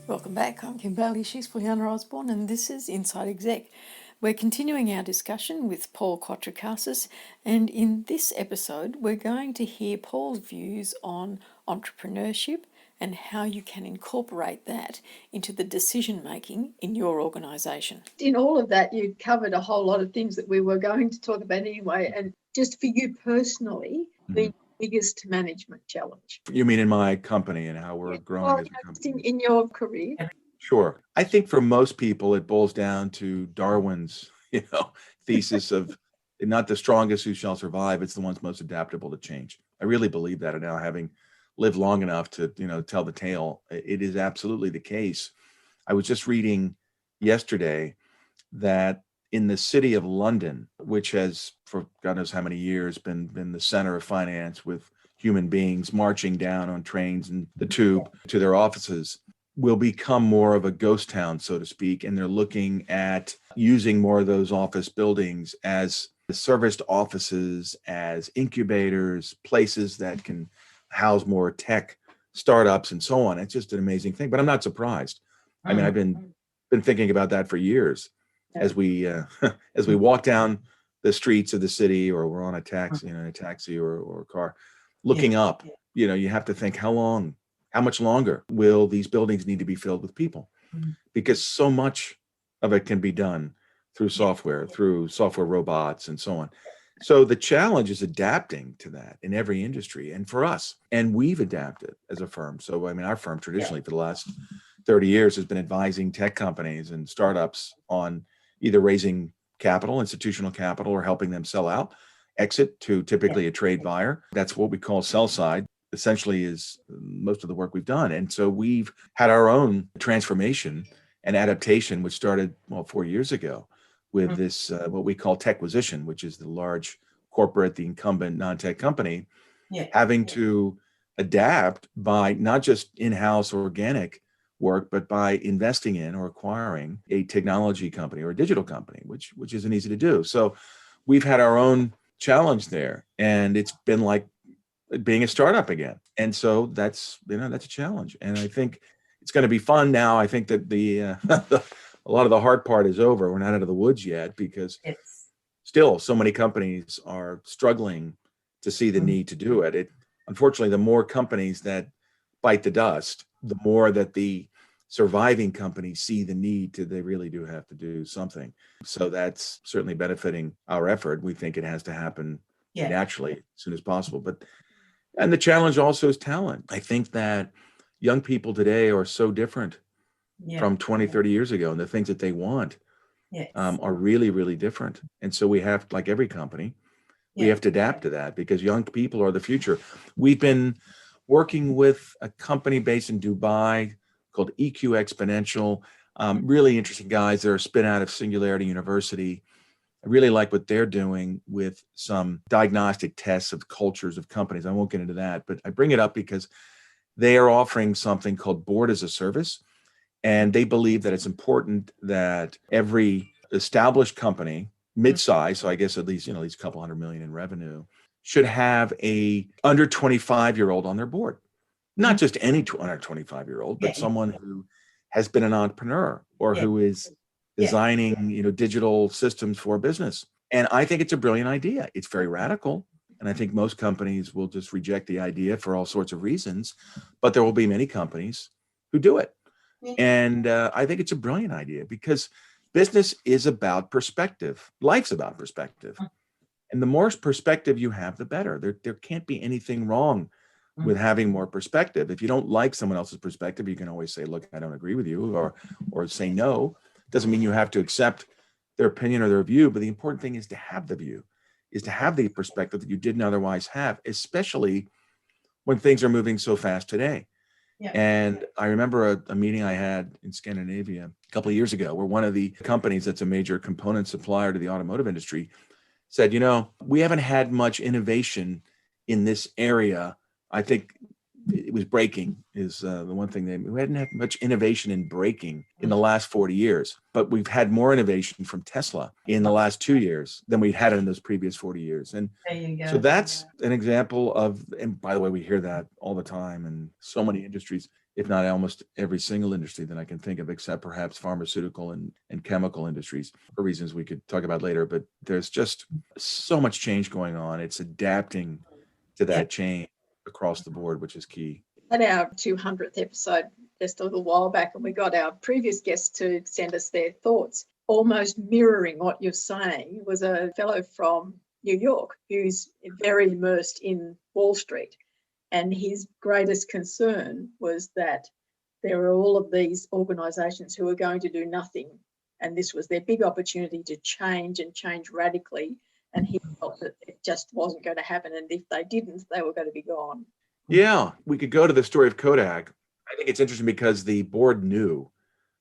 Welcome back. I'm Kim Bailey. She's Juliana Osborne, and this is Inside Exec. We're continuing our discussion with Paul Cuatrecasas, and in this episode, we're going to hear Paul's views on entrepreneurship and how you can incorporate that into the decision making in your organisation. In all of that, you covered a whole lot of things that we were going to talk about anyway. And just for you personally, the biggest management challenge. You mean in my company and how we're growing as a company? In your career. Sure. I think for most people, it boils down to Darwin's, thesis of not the strongest who shall survive. It's the ones most adaptable to change. I really believe that. And now having lived long enough to, tell the tale, it is absolutely the case. I was just reading yesterday that in the city of London, which has for God knows how many years been the center of finance with human beings marching down on trains and the tube to their offices, will become more of a ghost town, so to speak. And they're looking at using more of those office buildings as serviced offices, as incubators, places that can house more tech startups and so on. It's just an amazing thing, but I'm not surprised. I mean, I've been thinking about that for years as we walk down the streets of the city, or we're on a taxi, in a taxi or a car, looking up, you have to think, how much longer will these buildings need to be filled with people? Because so much of it can be done through software robots and so on. So the challenge is adapting to that in every industry and for us. And we've adapted as a firm. So, I mean, our firm traditionally for the last 30 years has been advising tech companies and startups on either raising capital, institutional capital, or helping them sell out, exit to typically a trade buyer. That's what we call sell side. Essentially is most of the work we've done. And so we've had our own transformation and adaptation, which started 4 years ago with this, what we call techquisition, which is the large corporate, the incumbent non-tech company, having to adapt by not just in-house organic work, but by investing in or acquiring a technology company or a digital company, which isn't easy to do. So we've had our own challenge there, and it's been like being a startup again. And so that's a challenge. And I think it's going to be fun now. I think that a lot of the hard part is over. We're not out of the woods yet because still so many companies are struggling to see the need to do it. Unfortunately, the more companies that bite the dust, the more that the surviving companies see the need they really do have to do something. So that's certainly benefiting our effort. We think it has to happen naturally as soon as possible. And the challenge also is talent. I think that young people today are so different from 20, 30 years ago, and the things that they want are really, really different. And so we have, like every company, we have to adapt to that because young people are the future. We've been working with a company based in Dubai called EQ Exponential. Really interesting guys. They're a spin out of Singularity University. I really like what they're doing with some diagnostic tests of cultures of companies. I won't get into that, but I bring it up because they are offering something called Board as a Service. And they believe that it's important that every established company, mid-size, so I guess at least a couple $100 million in revenue, should have a under 25-year-old on their board. Not just any under 25-year-old, but someone who has been an entrepreneur or who is designing, digital systems for business. And I think it's a brilliant idea. It's very radical. And I think most companies will just reject the idea for all sorts of reasons, but there will be many companies who do it. And I think it's a brilliant idea because business is about perspective. Life's about perspective. And the more perspective you have, the better. There can't be anything wrong with having more perspective. If you don't like someone else's perspective, you can always say, look, I don't agree with you, or say no. Doesn't mean you have to accept their opinion or their view, but the important thing is to have the view, is to have the perspective that you didn't otherwise have, especially when things are moving so fast today. And I remember a meeting I had in Scandinavia a couple of years ago where one of the companies that's a major component supplier to the automotive industry said, we haven't had much innovation in this area. I think it was braking is the one thing. We hadn't had much innovation in braking in the last 40 years, but we've had more innovation from Tesla in the last 2 years than we had in those previous 40 years. And There you go. so that's an example of, and by the way, we hear that all the time in so many industries, if not almost every single industry that I can think of, except perhaps pharmaceutical and chemical industries, for reasons we could talk about later. But there's just so much change going on. It's adapting to that change across the board, which is key. At our 200th episode just a little while back, and we got our previous guests to send us their thoughts, almost mirroring what you're saying, was a fellow from New York who's very immersed in Wall Street. And his greatest concern was that there were all of these organisations who were going to do nothing. And this was their big opportunity to change and change radically. And he felt that it just wasn't going to happen. And if they didn't, they were going to be gone. Yeah, we could go to the story of Kodak. I think it's interesting because the board knew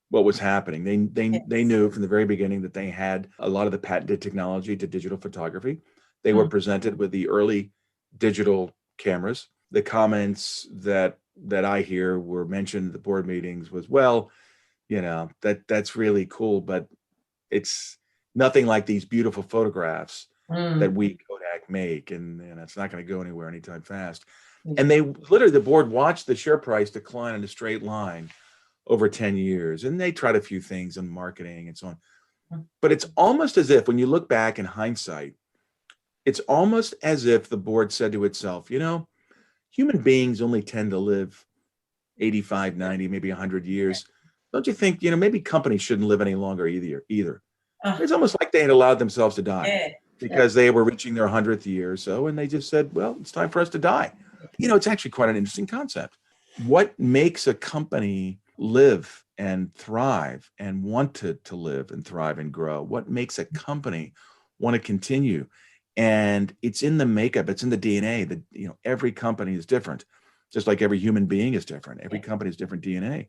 what was happening. They knew from the very beginning that they had a lot of the patented technology to digital photography. They were presented with the early digital cameras. The comments that I hear were mentioned at the board meetings was, well, that's really cool, but it's nothing like these beautiful photographs that we Kodak make, and it's not going to go anywhere anytime fast. And they literally, the board watched the share price decline in a straight line over 10 years, and they tried a few things in marketing and so on. But it's almost as if, when you look back in hindsight, it's almost as if the board said to itself, human beings only tend to live 85, 90, maybe 100 years. Don't you think, maybe companies shouldn't live any longer either. It's almost like they had allowed themselves to die because they were reaching their 100th year or so, and they just said, well, it's time for us to die. It's actually quite an interesting concept. What makes a company live and thrive and want to live and thrive and grow? What makes a company want to continue? And it's in the makeup, it's in the DNA that, every company is different, just like every human being is different. Every company has different DNA.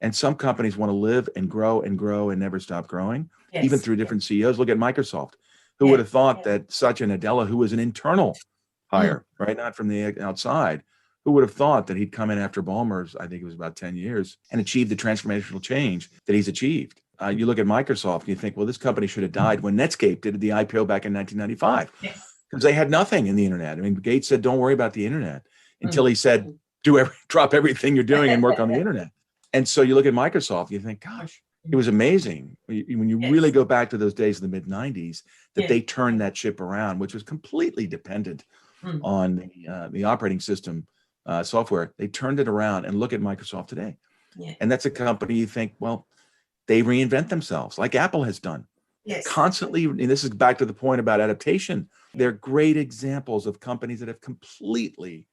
And some companies want to live and grow and never stop growing, even through different CEOs. Look at Microsoft. Who would have thought that Satya Nadella, who was an internal hire, right, not from the outside, who would have thought that he'd come in after Ballmer's, I think it was about 10 years, and achieve the transformational change that he's achieved? You look at Microsoft and you think, well, this company should have died when Netscape did the IPO back in 1995, because they had nothing in the internet. I mean, Gates said, don't worry about the internet, until he said, drop everything you're doing and work on the internet. And so you look at Microsoft, you think, gosh, it was amazing when you really go back to those days in the mid 90s that they turned that ship around, which was completely dependent on the operating system software. They turned it around, and look at Microsoft today. And that's a company you think, well, they reinvent themselves like Apple has done constantly. And this is back to the point about adaptation. They're great examples of companies that have completely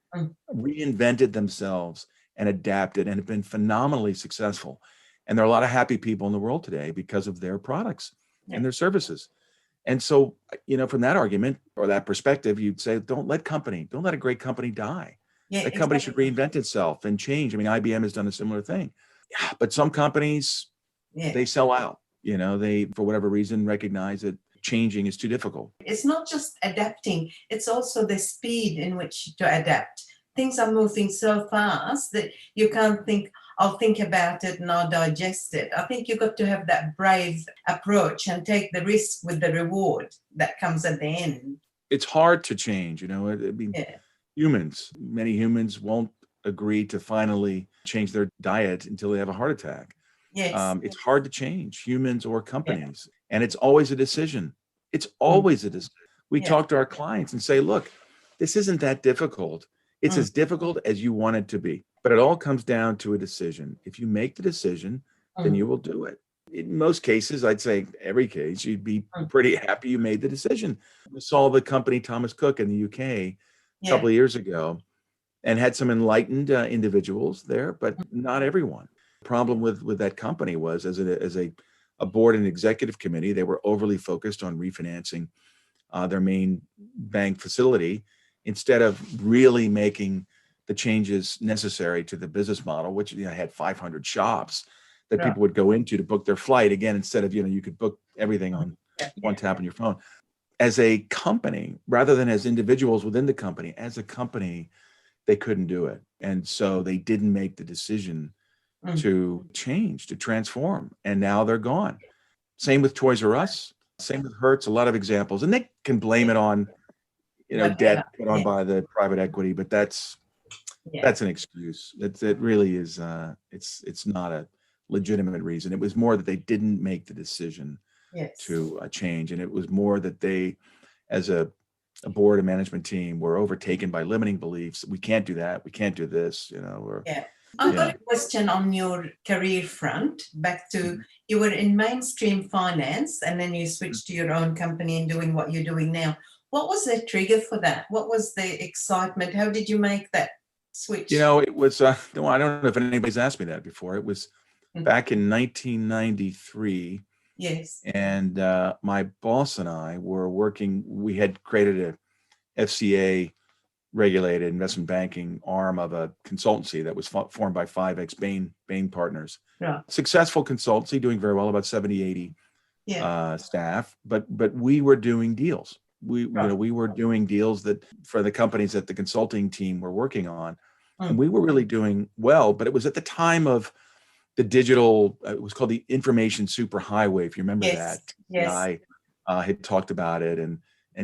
reinvented themselves and adapted and have been phenomenally successful. And there are a lot of happy people in the world today because of their products and their services. And so, from that argument or that perspective, you'd say, don't let a great company die. A company should reinvent itself and change. I mean, IBM has done a similar thing. But some companies, they sell out. They, for whatever reason, recognize that changing is too difficult. It's not just adapting, it's also the speed in which to adapt. Things are moving so fast that you can't think, I'll think about it and I'll digest it. I think you've got to have that brave approach and take the risk with the reward that comes at the end. It's hard to change, many humans won't agree to finally change their diet until they have a heart attack. It's hard to change, humans or companies. And it's always a decision. It's always a decision. We talk to our clients and say, look, this isn't that difficult. It's as difficult as you want it to be. But it all comes down to a decision. If you make the decision, then you will do it. In most cases, I'd say every case, you'd be pretty happy you made the decision. We saw the company Thomas Cook in the UK a couple of years ago and had some enlightened individuals there, but not everyone. The problem with that company was as a board and executive committee, they were overly focused on refinancing their main bank facility instead of really making the changes necessary to the business model, which had 500 shops that people would go into to book their flight. Again, instead of, you could book everything on one tap on your phone. As a company, rather than as individuals within the company, as a company, they couldn't do it. And so they didn't make the decision to change, to transform. And now they're gone. Same with Toys R Us, same with Hertz, a lot of examples. And they can blame it on, Whatever. debt put on Yeah. by the private equity, but that's an excuse. It really is. It's not a legitimate reason. It was more that they didn't make the decision Yes. to change. And it was more that they, as a board and management team, were overtaken by limiting beliefs. We can't do that. We can't do this, or Yeah. I've got a question on your career front. Back to, you were in mainstream finance and then you switched to your own company and doing what you're doing now. What was the trigger for that? What was the excitement? How did you make that switch? It was, I don't know if anybody's asked me that before. It was back in 1993. Yes. And my boss and I were working, we had created a FCA regulated investment banking arm of a consultancy that was formed by 5X Bain partners. Yeah. Successful consultancy, doing very well, about 70, 80 staff, but we were doing deals. We were doing deals that for the companies that the consulting team were working on, and we were really doing well, but it was at the time of the digital, it was called the information superhighway, if you remember that. Yes. I had talked about it, and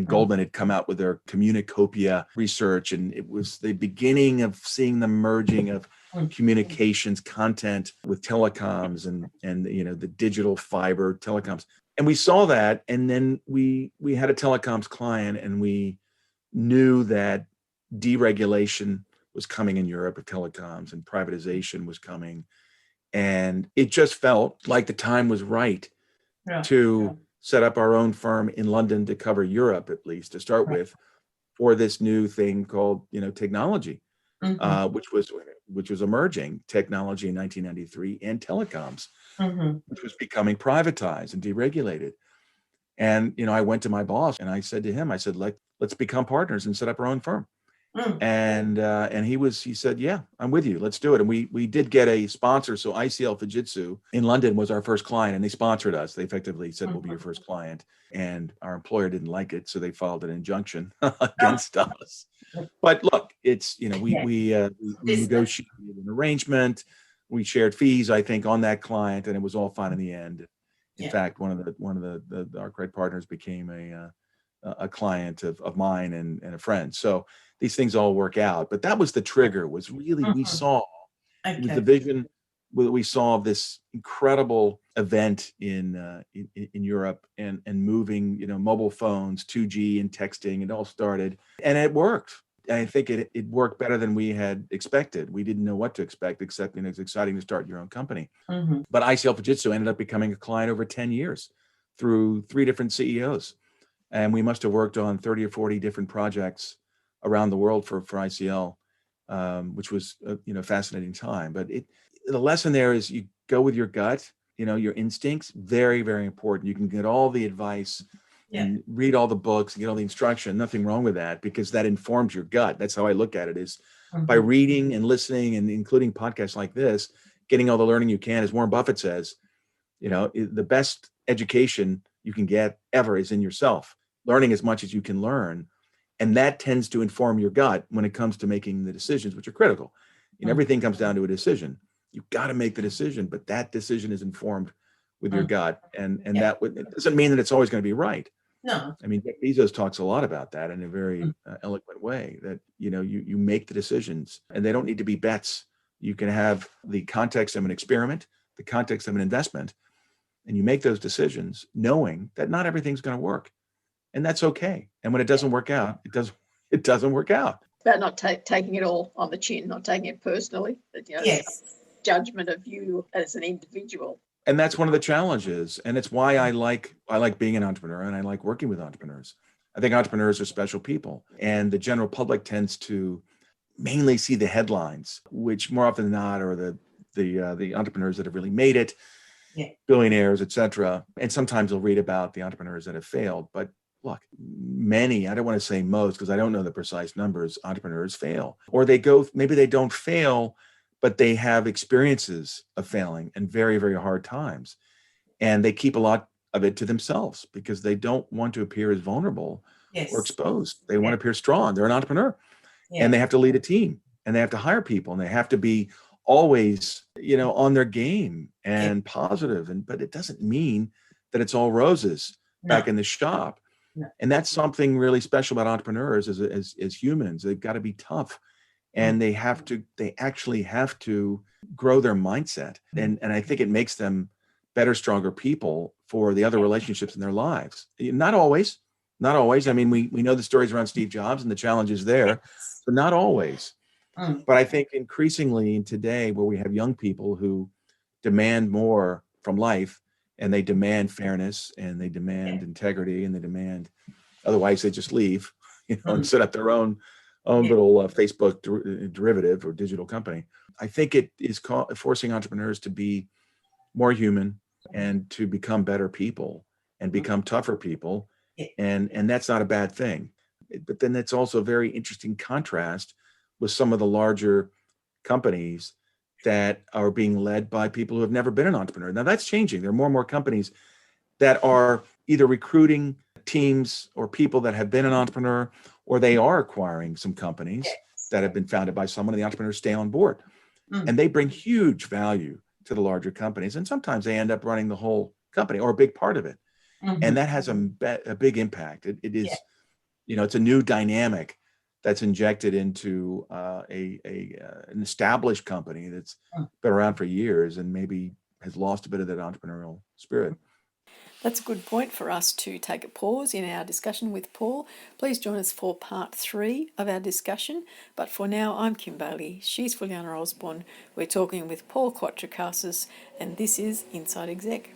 Goldman had come out with their Communicopia research, and it was the beginning of seeing the merging of communications content with telecoms and the digital fiber telecoms. And we saw that, and then we had a telecoms client, and we knew that deregulation was coming in Europe of telecoms, and privatization was coming. And it just felt like the time was right to set up our own firm in London to cover Europe, at least to start with, for this new thing called, technology, which was emerging technology in 1993, and telecoms, which was becoming privatized and deregulated. And, I went to my boss and I said to him, let's become partners and set up our own firm. And he said, yeah, I'm with you. Let's do it. And we did get a sponsor. So ICL Fujitsu in London was our first client, and they sponsored us. They effectively said, we'll be your first client. And our employer didn't like it, so they filed an injunction against us. But look, it's, we negotiated an arrangement. We shared fees, I think, on that client, and it was all fine in the end. In fact, one of our great partners became a client of mine and a friend. So these things all work out. But that was the trigger, was really, we saw with the vision, we saw this incredible event in Europe and moving, mobile phones, 2G and texting, it all started, and it worked. I think it worked better than we had expected. We didn't know what to expect, except it's exciting to start your own company. But ICL Fujitsu ended up becoming a client over 10 years through 3 different CEOs. And we must have worked on 30 or 40 different projects around the world for ICL, which was a fascinating time. But the lesson there is you go with your gut, your instincts, very, very important. You can get all the advice and read all the books and get all the instruction. Nothing wrong with that, because that informs your gut. That's how I look at it, is by reading and listening and including podcasts like this, getting all the learning you can. As Warren Buffett says, the best education you can get ever is in yourself, learning as much as you can learn. And that tends to inform your gut when it comes to making the decisions, which are critical. Everything comes down to a decision. You've got to make the decision, but that decision is informed with your gut. And that it doesn't mean that it's always going to be right. No. I mean, Jeff Bezos talks a lot about that in a very eloquent way, that, you make the decisions, and they don't need to be bets. You can have the context of an experiment, the context of an investment, and you make those decisions knowing that not everything's going to work. And that's okay. And when it doesn't work out, it doesn't work out. About not taking it all on the chin, not taking it personally. Judgment of you as an individual. And that's one of the challenges. And it's why I like being an entrepreneur, and I like working with entrepreneurs. I think entrepreneurs are special people, and the general public tends to mainly see the headlines, which more often than not are the entrepreneurs that have really made it, billionaires, et cetera. And sometimes they'll read about the entrepreneurs that have failed. But look, many, I don't want to say most, because I don't know the precise numbers, entrepreneurs fail. Or maybe they don't fail, but they have experiences of failing and very, very hard times. And they keep a lot of it to themselves because they don't want to appear as vulnerable or exposed. They want to appear strong. They're an entrepreneur and they have to lead a team. and they have to hire people, and they have to be always, on their game and positive. But it doesn't mean that it's all roses back No, in the shop. no. And that's something really special about entrepreneurs as humans. They've got to be tough, and they actually have to grow their mindset. And I think it makes them better, stronger people for the other relationships in their lives. Not always. I mean, we know the stories around Steve Jobs and the challenges there, but not always. Mm. But I think increasingly in today, where we have young people who demand more from life, and they demand fairness, and they demand integrity, and they demand, otherwise they just leave, and set up their own little Facebook derivative or digital company. I think it is forcing entrepreneurs to be more human and to become better people and become tougher people. And that's not a bad thing. But then it's also a very interesting contrast with some of the larger companies that are being led by people who have never been an entrepreneur. Now that's changing. There are more and more companies that are either recruiting teams or people that have been an entrepreneur, or they are acquiring some companies that have been founded by someone, and the entrepreneurs stay on board. And they bring huge value to the larger companies. And sometimes they end up running the whole company or a big part of it. And that has a big impact. It is, it's a new dynamic that's injected into an established company that's been around for years and maybe has lost a bit of that entrepreneurial spirit. That's a good point for us to take a pause in our discussion with Paul. Please join us for part 3 of our discussion. But for now, I'm Kim Bailey. She's Fuliana Osborne. We're talking with Paul Cuatrecasas, and this is Inside Exec.